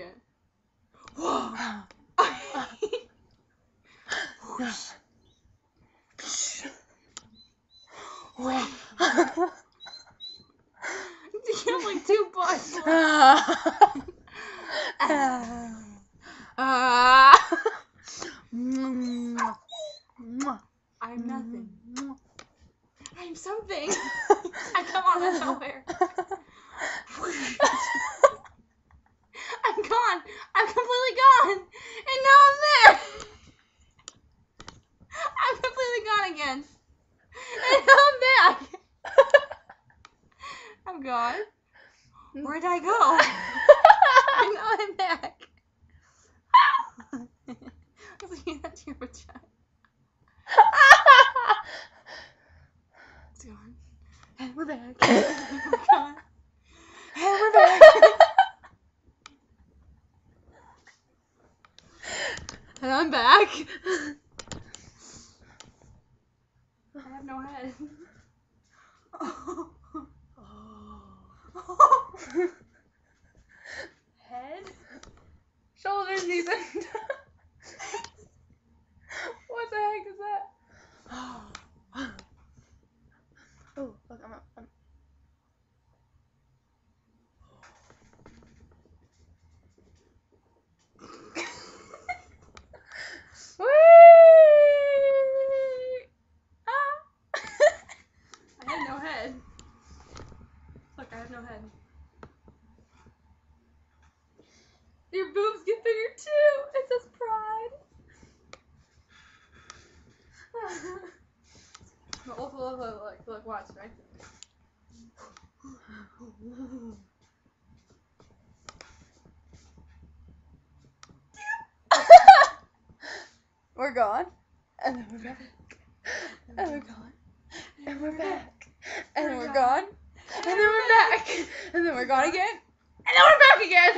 Yeah. You have like 2 butts. I'm nothing. I'm something. I come out of nowhere. I'm gone. I'm completely gone. And now I'm there. I'm completely gone again. And now I'm back. I'm gone. Where'd I go? And now I'm back. I was looking at your vagina. It's gone. And we're back. We're gone. And we're back. And I'm back. I have no head. Head? Shoulders even. What the heck is that? Oh, look, I'm Whee! Ah! I have no head. Look, I have no head. Your boobs get bigger too. It says pride. Look, watch, right? We're gone. And then we're back. And we're gone. And we're back. And then we're gone. And then we're back. And then we're gone again. And then we're back again.